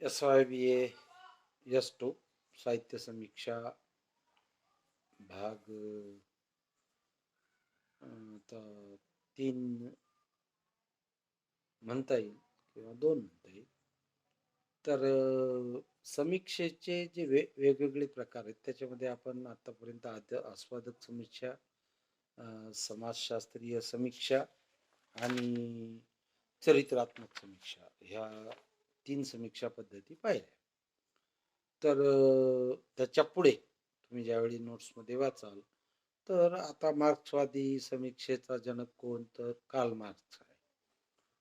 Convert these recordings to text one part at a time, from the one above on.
SYBA S2 साहित्य समीक्षा भाग आता 3 म्हणता येईल किंवा 2 म्हणता येईल. तर समीक्षेचे जे वेगवेगळे प्रकार आहेत त्याच्यामध्ये आपण आतापर्यंत आस्वादक समीक्षा, समाजशास्त्रीय समीक्षा आणि चरित्रात्मक समीक्षा ह्या 3 समीक्षा पद्धती पाहिल्या. तर त्याच्या पुढे तुम्ही ज्यावेळी नोट्समध्ये वाचाल तर आता मार्क्सवादी समीक्षेचा जनक कोण तर कार्ल मार्क्स आहे.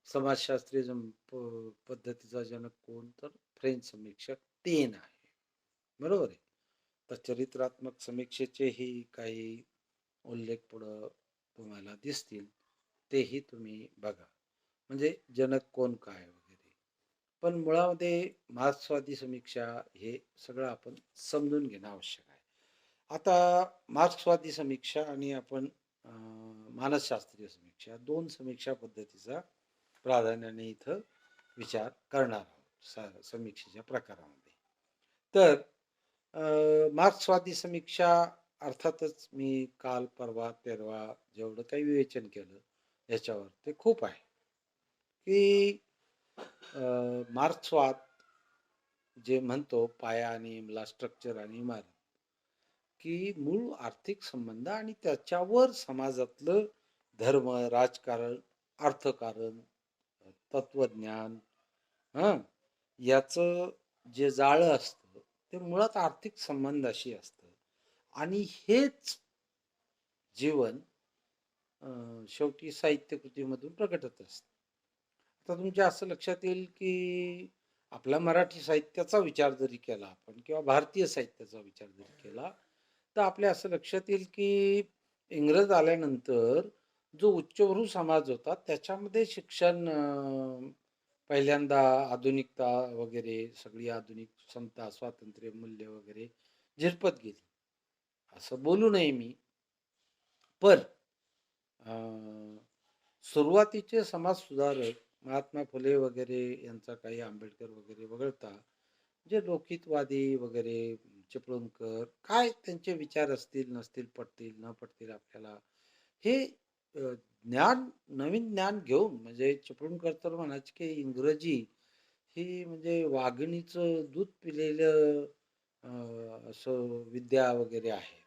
समाजशास्त्रीय पद्धतीचा जनक कोण तर फ्रेंच समीक्षक टेन आहे. बरोबर आहे. तर चरित्रात्मक समीक्षेचेही काही उल्लेख पुढं तुम्हाला दिसतील, तेही तुम्ही बघा. म्हणजे जनक कोण काय वगैरे. पण मुळामध्ये मार्क्सवादी समीक्षा हे सगळं आपण समजून घेणं आवश्यक आहे. आता मार्क्सवादी समीक्षा आणि आपण मानसशास्त्रीय समीक्षा 2 समीक्षा पद्धतीचा प्राधान्याने इथं विचार करणार आहोत समीक्षेच्या प्रकारामध्ये. तर मार्क्सवादी समीक्षा अर्थातच मी काल परवा तेरवा जेवढं काही विवेचन केलं याच्यावर ते खूप आहे की मार्क्सवाद जे म्हणतो पाया आणि इमला, स्ट्रक्चर आणि इमारत, की मूळ आर्थिक संबंध आणि त्याच्यावर समाजातलं धर्म, राजकारण, अर्थकारण, तत्वज्ञान, हं, याचं जे जाळं असतं ते मुळात आर्थिक संबंधाशी असतं आणि हेच जीवन शेवटी साहित्य कृतीमधून प्रकट होत असतं. आता तुमच्या असं लक्षात येईल की आपला मराठी साहित्याचा विचार जरी केला आपण किंवा भारतीय साहित्याचा विचार जरी केला तर आपल्या असं लक्षात येईल की इंग्रज आल्यानंतर जो उच्चभ्रू समाज होता त्याच्यामध्ये शिक्षण पहिल्यांदा आधुनिकता वगैरे सगळी आधुनिक समता, स्वातंत्र्य, मूल्य वगैरे झिरपत गेली असं बोलू नये मी. पण सुरुवातीचे समाज सुधारक महात्मा फुले वगैरे यांचा काही आंबेडकर वगैरे वगळता जे लोकहितवादी वगैरे चिपळूणकर काय त्यांचे विचार असतील नसतील, पटतील न पटतील आपल्याला हे ज्ञान, नवीन ज्ञान घेऊन म्हणजे चिपळूणकर तर म्हणायचे की इंग्रजी ही म्हणजे वाघिणीचं दूध पिलेलं असं विद्या वगैरे आहे.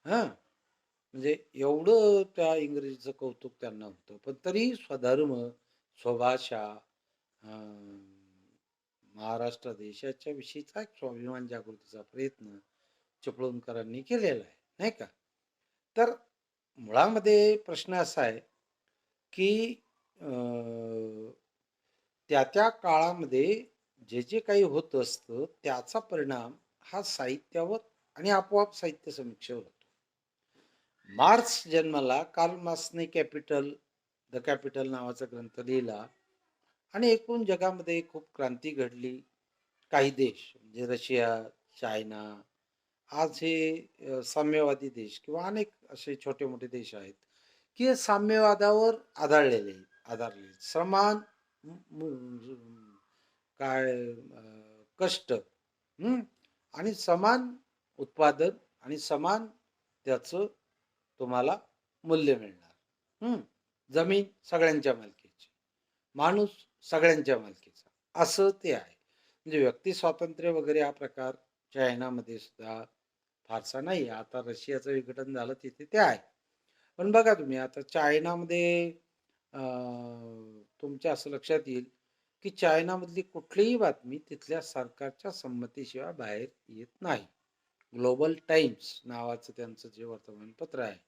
हा, म्हणजे एवढं त्या इंग्रजीचं कौतुक त्यांना होतं. पण तरी स्वधर्म, स्वभाषा, महाराष्ट्र देशाच्या विषयीचा एक स्वाभिमान जागृतीचा प्रयत्न चिपळूणकरांनी केलेला आहे, नाही का? तर मुळामध्ये प्रश्न असा आहे की त्या त्या काळामध्ये जे जे काही होत असतं त्याचा परिणाम हा साहित्यावर आणि आपोआप साहित्य समीक्षेवर होतो. मार्क्स जन्माला कार्ल मार्क्सने द कॅपिटल नावाचा ग्रंथ लिहिला आणि एकूण जगामध्ये खूप क्रांती घडली. काही देश म्हणजे रशिया, चायना आज हे साम्यवादी देश किंवा अनेक असे छोटे मोठे देश आहेत की हे साम्यवादावर आधारलेले समान काय कष्ट, आणि समान उत्पादन आणि समान त्याचं तुम्हाला मूल्य मिळणार. जमीन सगळ्यांच्या मालकीची, माणूस सगळ्यांच्या मालकीचा, असं ते आहे. म्हणजे व्यक्ती स्वातंत्र्य वगैरे हा प्रकार चायनामध्ये सुद्धा फारसा नाही. आता रशियाचं विघटन झालं तिथे ते आहे. पण बघा तुम्ही आता चायनामध्ये तुमच्या असं लक्षात येईल की चायनामधली कुठलीही बातमी तिथल्या सरकारच्या संमतीशिवाय बाहेर येत नाही. ग्लोबल टाइम्स नावाचं त्यांचं जे वर्तमानपत्र आहे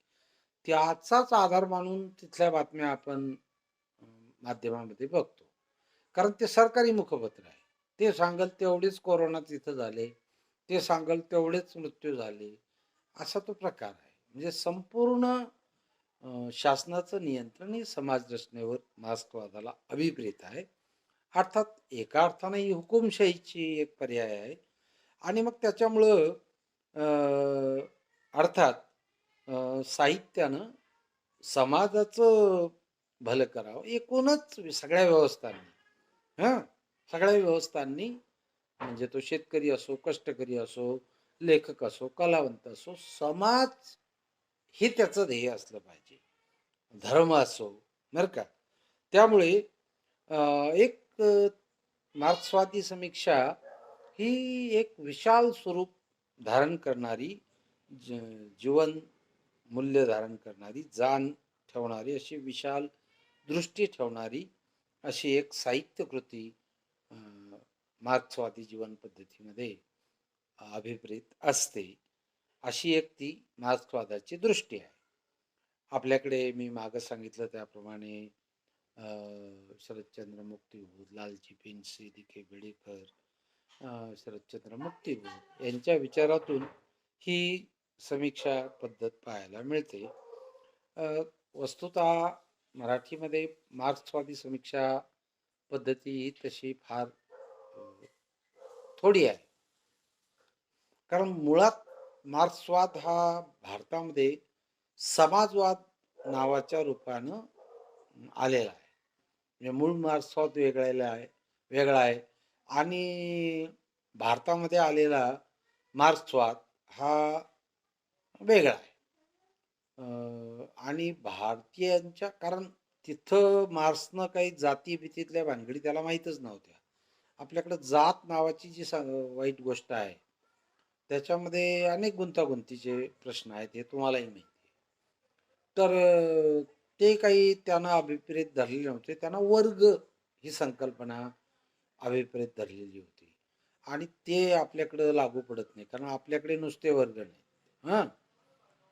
त्याचाच आधार मानून तिथल्या बातम्या आपण माध्यमामध्ये बघतो. कारण ते सरकारी मुखपत्र आहे. ते सांगेल तेवढेच कोरोना तिथं झाले, ते सांगेल तेवढेच मृत्यू झाले, असा तो प्रकार आहे. म्हणजे संपूर्ण शासनाचं नियंत्रण हे समाज रचनेवर मार्क्सवादाला अभिप्रेत आहे. अर्थात एका अर्थाने ही हुकुमशाहीची एक पर्याय आहे आणि मग त्याच्यामुळं अर्थात साहित्यानं समाजाचं भलं करावं एकूणच सगळ्या व्यवस्थांनी, हं, सगळ्या व्यवस्थांनी म्हणजे तो शेतकरी असो, कष्टकरी असो, लेखक असो, कलावंत असो, समाज हे त्याचं ध्येय असलं पाहिजे. धर्म असो, बरं का. त्यामुळे अ, एक मार्क्सवादी समीक्षा ही एक विशाल स्वरूप धारण करणारी, ज जीवन मूल्य धारण करणारी, जाण ठेवणारी, अशी विशाल दृष्टी ठेवणारी अशी एक साहित्यकृती अ, मार्क्सवादी जीवन पद्धतीमध्ये अभिप्रेत असते. अशी एक ती मार्क्सवादाची दृष्टी आहे. आपल्याकडे मी मागं सांगितलं त्याप्रमाणे अ, शरदचंद्र मुक्तिबोध, लालजी पेंडसे, दिखे बेडेकर, शरदचंद्र मुक्तिबोध यांच्या विचारातून ही समीक्षा पद्धत पाहायला मिळते. अ, वस्तुतः मराठीमध्ये मार्क्सवादी समीक्षा पद्धती ही तशी फार थोडी आहे. कारण मुळात मार्क्सवाद हा भारतामध्ये समाजवाद नावाच्या रूपानं आलेला आहे. म्हणजे मूळ मार्क्सवाद वेगळा आहे आणि भारतामध्ये आलेला मार्क्सवाद हा वेगळा आहे. आणि भारतीयांच्या, कारण तिथं मार्क्सनं काही जाती-बितीतल्या भानगडी त्याला माहीतच नव्हत्या. आपल्याकडं जात नावाची जी वाईट गोष्ट आहे, त्याच्यामध्ये अनेक गुंतागुंतीचे प्रश्न आहेत, हे तुम्हालाही माहिती आहे. तर ते काही त्यांना अभिप्रेत धरलेले नव्हते. त्यांना वर्ग ही संकल्पना अभिप्रेत धरलेली होती आणि ते आपल्याकडं लागू पडत नाही. कारण आपल्याकडे नुसते वर्ग नाहीत. हां.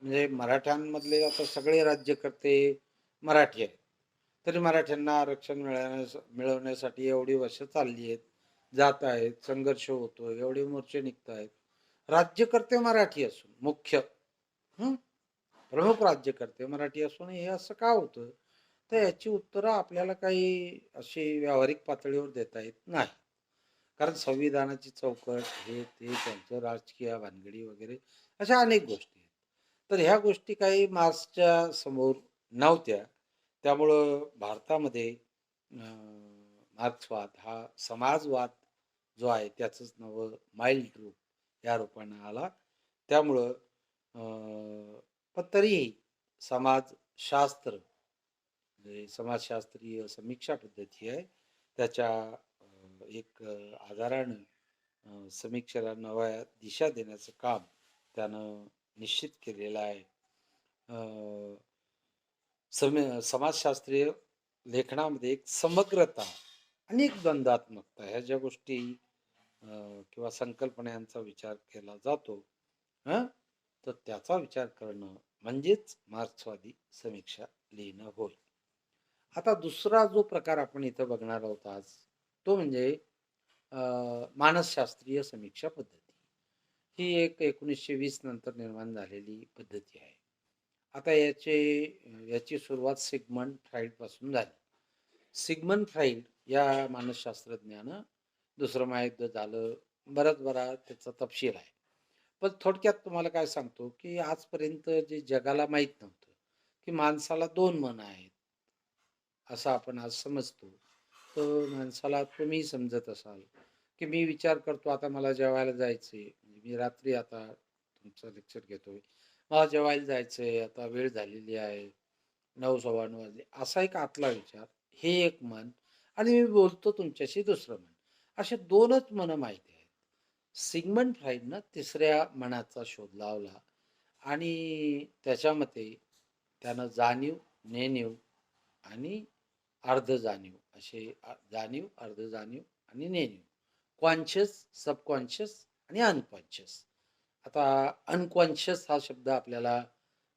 म्हणजे मराठ्यांमधले आता सगळे राज्यकर्ते मराठी आहेत. तरी मराठ्यांना आरक्षण मिळवण्यासाठी एवढी वर्ष चालली आहेत, जात आहेत, संघर्ष होतो, एवढे मोर्चे निघत आहेत. राज्यकर्ते मराठी असून मुख्य, हं, प्रमुख राज्यकर्ते मराठी असून हे असं का होतं? तर याची उत्तरं आपल्याला काही अशी व्यावहारिक पातळीवर देता येत नाही. कारण संविधानाची चौकट, हे ते त्यांचं राजकीय भानगडी वगैरे अशा अनेक गोष्टी आहेत. तर ह्या गोष्टी काही मार्क्सच्या समोर नव्हत्या. त्यामुळं भारतामध्ये मार्क्सवाद हा समाजवाद जो आहे त्याचंच नवं माईल्ड रूप या रूपानं आला. त्यामुळं पण तरीही समाजशास्त्र, म्हणजे समाजशास्त्रीय समीक्षा पद्धती आहे, त्याच्या एक आधारानं समीक्षेला नव्या दिशा देण्याचं काम त्यानं निश्चित केलेलं आहे. समाजशास्त्रीय लेखनामध्ये एक समग्रता आणि एक द्वंद्वात्मकता ह्या ज्या गोष्टी किंवा संकल्पनांचा विचार केला जातो, हं, तर त्याचा विचार करणं म्हणजेच मार्क्सवादी समीक्षा लिहिणं होय. आता दुसरा जो प्रकार आपण इथं बघणार आहोत आज, तो म्हणजे अ, मानसशास्त्रीय समीक्षा पद्धती. ही एक 1920 नंतर निर्माण झालेली पद्धती आहे. आता याची सुरुवात सिग्मंड फ्राईड पासून झाली. सिग्मंड फ्राईड या मानसशास्त्रज्ञानं, दुसरं महायुद्ध झालं, बरा त्याचा तपशील आहे. पण थोडक्यात तुम्हाला काय सांगतो, की आजपर्यंत जे जगाला माहीत नव्हतं, की माणसाला 2 मनं आहेत. असं आपण आज समजतो. तर माणसाला तुम्ही समजत असाल, की मी विचार करतो आता मला जेवायला जायचंय. म्हणजे मी रात्री आता तुमचं लेक्चर घेतोय. मला जेवायला जायचंय, आता वेळ झालेली आहे. 9, 9:15 वाजले. असा एक आतला विचार, हे एक मन आणि मी बोलतो तुमच्याशी दुसरं मन. असे 2च मनं माहिती आहेत. सिग्मंड फ्राईडनं तिसऱ्या मनाचा शोध लावला आणि त्याच्या मते त्यानं जाणीव, नेणीव आणि अर्ध जाणीव असे जाणीव, अर्ध जाणीव आणि नेणीव. कॉन्शियस, सबकॉन्शियस आणि अनकॉन्शियस. आता अनकॉन्शियस हा शब्द आपल्याला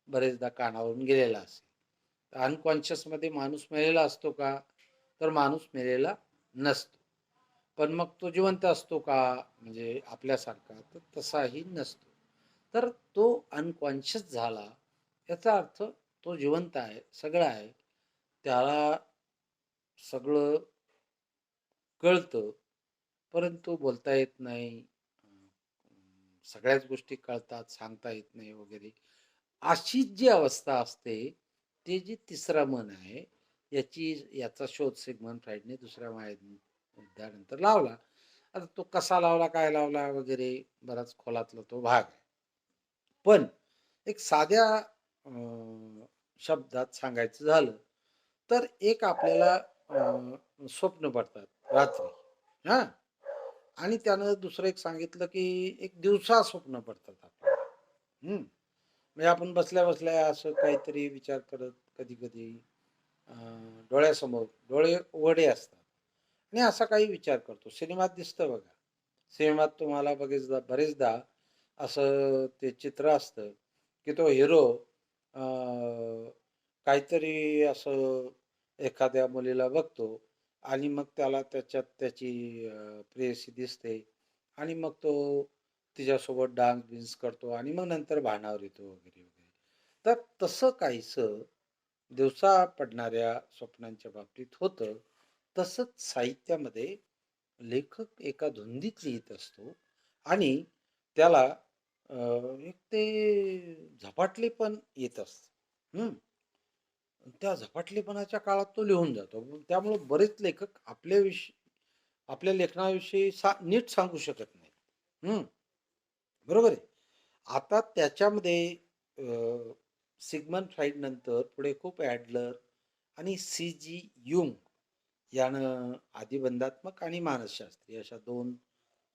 बरेचदा कानावरून गेलेला असेल. अनकॉन्शियसमध्ये माणूस मेलेला असतो का? तर माणूस मेलेला नसतो. पण मग तो जिवंत असतो का? म्हणजे आपल्यासारखा? तर तसाही नसतो. तर तो अनकॉन्शियस झाला, याचा अर्थ तो जिवंत आहे, सगळं आहे. त्याला सगळं कळतं, परंतु बोलता येत नाही. अ, सगळ्याच गोष्टी कळतात, सांगता येत नाही वगैरे. अशी जी अवस्था असते, ते जे तिसरं मन आहे, याचा शोध सिग्मंड फ्राईडने दुसऱ्या महायुद्धानंतर लावला आता तो कसा लावला, काय लावला वगैरे बराच खोलातला तो भाग आहे. पण एक साध्या शब्दात सांगायचं झालं, तर एक आपल्याला स्वप्न पडतात रात्री. हां. आणि त्यानं दुसरं एक सांगितलं, की एक दिवसा स्वप्न पडतात आपल्याला. हं. म्हणजे आपण बसल्या-बसल्या असं काहीतरी विचार करत कधी-कधी अ, डोळ्यासमोर डोळे उघडे असतात आणि असा काही विचार करतो. सिनेमात दिसतं बघा. सिनेमात तुम्हाला बघितलं बरेचदा असं ते चित्र असतं, की तो हिरो काहीतरी असं एखाद्या मुलीला बघतो आणि मग त्याला त्याच्यात त्याची प्रेयसी दिसते आणि मग तो तिच्यासोबत डान्स-बिन्स करतो आणि मग नंतर भानावर येतो वगैरे, वगैरे. तर तसं काहीसं दिवसा पडणाऱ्या स्वप्नांच्या बाबतीत होतं. तसंच साहित्यामध्ये लेखक एका धुंदीत लिहीत असतो आणि त्याला अ, एक ते झपाटलेपण येत असतं. हं. त्या झपाटलेपणाच्या काळात तो लिहून जातो. त्यामुळे बरेच लेखक आपल्या लेखनाविषयी नीट सांगू शकत नाहीत. हं, बरोबर आहे. आता त्याच्यामध्ये सिग्मंड फ्राईड नंतर पुढे खूप ॲडलर आणि सी.जी. युंग यानं आधिबंधात्मक आणि मानसशास्त्रीय अशा 2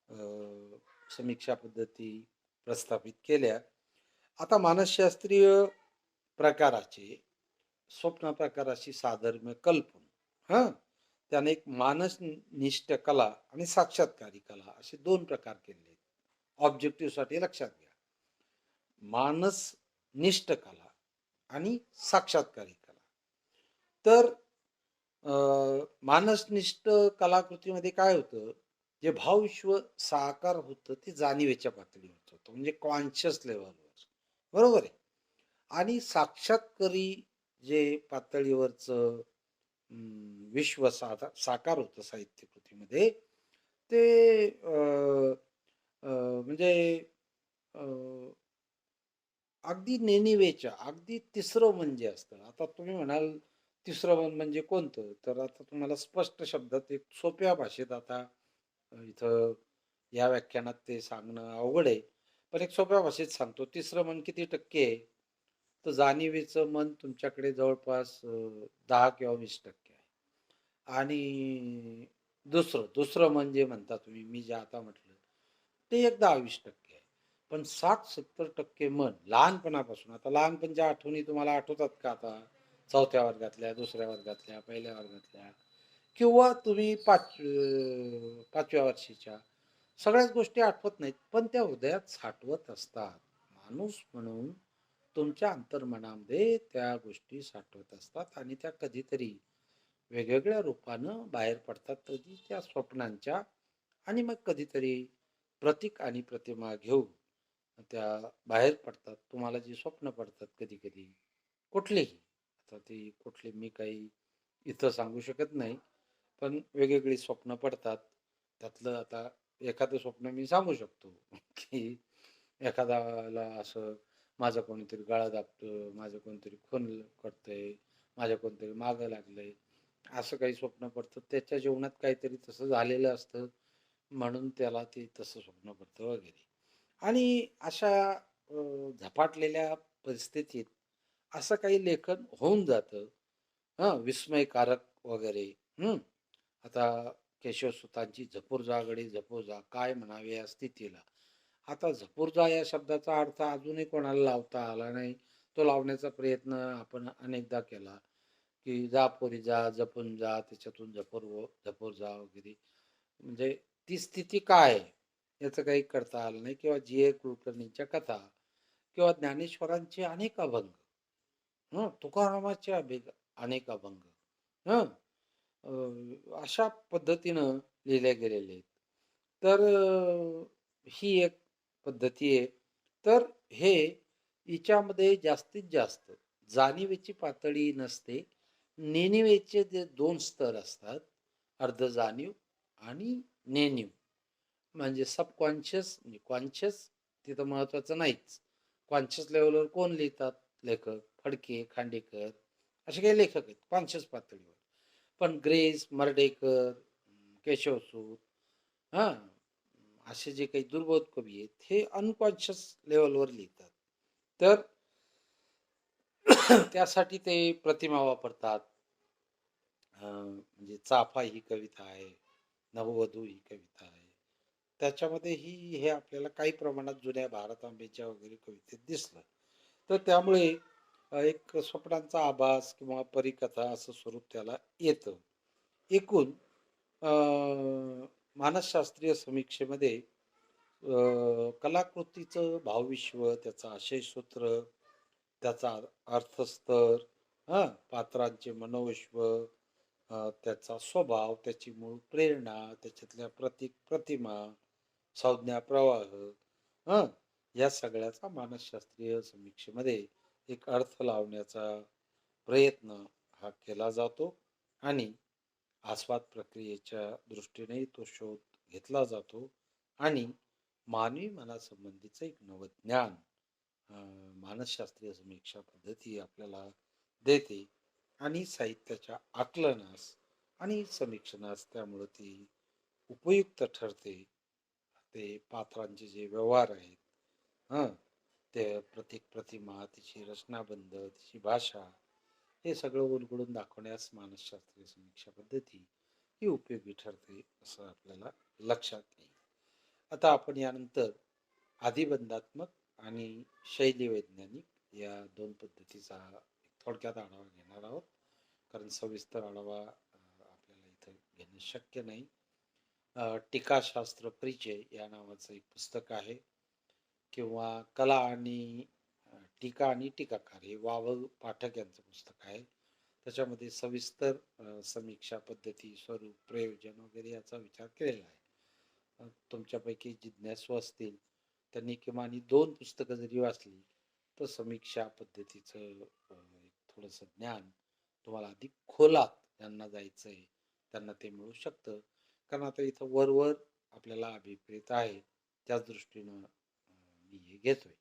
अ, समीक्षा पद्धती प्रस्थापित केल्या. आता मानसशास्त्रीय प्रकाराचे स्वप्न प्रकाराशी साधर्म्य कल्पून हं, त्याने एक मानसनिष्ठ कला आणि साक्षात्कारी कला असे 2 प्रकार केले आहेत. ऑब्जेक्टिव्हसाठी लक्षात घ्या. मानसनिष्ठ कला आणि साक्षात्कारी कला. तर अ, मानसनिष्ठ कलाकृतीमध्ये काय होतं, जे भावविश्व साकार होतं ते जाणीवेच्या पातळीवरचं होतं. म्हणजे कॉन्शियस लेव्हलवर. बरोबर आहे. आणि साक्षात्कारी जे पातळीवरचं विश्व साकार होतं साहित्य कृतीमध्ये, ते म्हणजे अ, अगदी नेणिवेच्या, अगदी तिसरं मन जे असतं. आता तुम्ही म्हणाल, तिसरं मन म्हणजे कोणतं? तर आता तुम्हाला स्पष्ट शब्दात एक सोप्या भाषेत आता इथं या व्याख्यानात ते सांगणं अवघड आहे. पण एक सोप्या भाषेत सांगतो. तिसरं मन किती टक्के आहे? तर जाणिवेचं मन तुमच्याकडे जवळपास 10 किंवा 20% आहे. आणि दुसरं मन जे म्हणता तुम्ही, मी जे आता म्हटलं, ते एक 10-20% आहे. पण 60-70% मन लहानपणापासून, आता लहानपणच्या आठवणी तुम्हाला आठवतात का आता? 4थ्या वर्गातल्या, 2ऱ्या वर्गातल्या, 1ल्या वर्गातल्या किंवा तुम्ही 5व्या वर्षीच्या. सगळ्याच गोष्टी आठवत नाहीत, पण त्या हृदयात साठवत असतात. माणूस म्हणून तुमच्या अंतर्मनामध्ये त्या गोष्टी साठवत असतात आणि त्या कधीतरी वेगवेगळ्या रूपानं बाहेर पडतात. कधी त्या स्वप्नांच्या आणि मग कधीतरी प्रतीक आणि प्रतिमा घेऊन त्या बाहेर पडतात. तुम्हाला जी स्वप्न पडतात कधी-कधी, कुठलीही. आता ती कुठली मी काही इथं सांगू शकत नाही. पण वेगवेगळी स्वप्न पडतात. त्यातलं आता एखादं स्वप्न मी सांगू शकतो, की एखाद्याला असं माझं कोणीतरी गळा दाबतं, माझं कोणीतरी खून करतंय, माझ्या कोणतरी मागं लागलंय. असं काही स्वप्न पडतं. त्याच्या जीवनात काहीतरी तसं झालेलं असतं, म्हणून त्याला ते तसं स्वप्न पडतं वगैरे. आणि अशा झपाटलेल्या परिस्थितीत असं काही लेखन होऊन जातं. विस्मयकारक वगैरे. हं. आता केशवसुतांची "झपूर जा गडे झपूर जा, काय म्हणावे या स्थितीला." आता झपूर जा या शब्दाचा अर्थ अजूनही कोणाला लावता आला नाही. तो लावण्याचा प्रयत्न आपण अनेकदा केला, की "जा पोरी जा, जपून जा, त्याच्यातून झपूर जा" वगैरे. म्हणजे ती स्थिती काय आहे? याचं काही करता आलं नाही किंवा जी.ए. कुलकर्णींच्या कथा किंवा ज्ञानेश्वरांचे अनेक अभंग, तुकारामाचे अनेक अभंग. हं. अशा पद्धतीनं लिहिले गेलेले आहेत. तर ही एक पद्धती आहे. तर हे हिच्यामध्ये जास्तीत जास्त जाणिवेची पातळी नसते. नेणिवेचे जे 2 स्तर असतात, अर्ध जाणीव आणि नेणीव. म्हणजे सबकॉन्शियस म्हणजे कॉन्शियस तिथं महत्त्वाचं नाहीच. कॉन्शियस लेव्हलवर कोण लिहितात? लेखक. फडके, खांडेकर असे काही लेखक आहेत कॉन्शियस पातळीवर. पण ग्रेस, मर्ढेकर, केशवसूत हां, असे जे काही दुर्बोध कवी आहेत, हे अनकॉन्शियस लेव्हलवर लिहितात. तर त्यासाठी ते प्रतिमा वापरतात. म्हणजे चाफा ही कविता आहे, नववधू ही कविता आहे. त्याच्यामध्येही हे आपल्याला काही प्रमाणात जुन्या भारतांबेच्या वगैरे कवितेत दिसलं. तर त्यामुळे एक स्वप्नांचा आभास किंवा परीकथा असं स्वरूप त्याला येतं. एकूण अ, मानसशास्त्रीय समीक्षेमध्ये कलाकृतीचं भावविश्व, त्याचं आशयसूत्र, त्याचा अर्थस्तर, हां, पात्रांचे मनोविश्व, त्याचा स्वभाव, त्याची मूळ प्रेरणा, त्याच्यातल्या प्रतिमा, संज्ञा प्रवाह, हं, या सगळ्याचा मानसशास्त्रीय समीक्षेमध्ये एक अर्थ लावण्याचा प्रयत्न हा केला जातो आणि आस्वाद प्रक्रियेच्या दृष्टीने तो शोध घेतला जातो आणि मानवी मनासंबंधीचं एक नवं ज्ञान अ, मानसशास्त्रीय समीक्षा पद्धती आपल्याला देते आणि साहित्याच्या आकलनास आणि समीक्षणास त्यामुळे ती उपयुक्त ठरते. ते पात्रांचे जे व्यवहार आहेत, हं, ते प्रत्येक प्रतिमा, तिची रचनाबंध, तिची भाषा, हे सगळं उलगडून दाखवण्यास मानसशास्त्रीय समीक्षा पद्धती ही उपयोगी ठरते, असं आपल्याला लक्षात येईल. आता आपण यानंतर आधिबंधात्मक आणि शैली वैज्ञानिक या दोन पद्धतीचा एक थोडक्यात आढावा घेणार आहोत. कारण सविस्तर आढावा आपल्याला इथं घेणं शक्य नाही. टीकाशास्त्र परिचय या नावाचं एक पुस्तक आहे किंवा कला आणि टीका आणि टीकाकार हे वावग पाठक यांचं पुस्तक आहे. त्याच्यामध्ये सविस्तर समीक्षा पद्धती, स्वरूप, प्रयोजन वगैरे याचा विचार केलेला आहे. तुमच्यापैकी जिज्ञासू असतील, त्यांनी किमान ही 2 पुस्तकं जरी वाचली, तर समीक्षा पद्धतीचं एक थोडंसं ज्ञान तुम्हाला अधिक खोलात ज्यांना जायचंय, त्यांना ते मिळू शकतं. कारण आता इथं वर-वर आपल्याला अभिप्रेत आहे, त्याच दृष्टीनं मी हे घेतोय.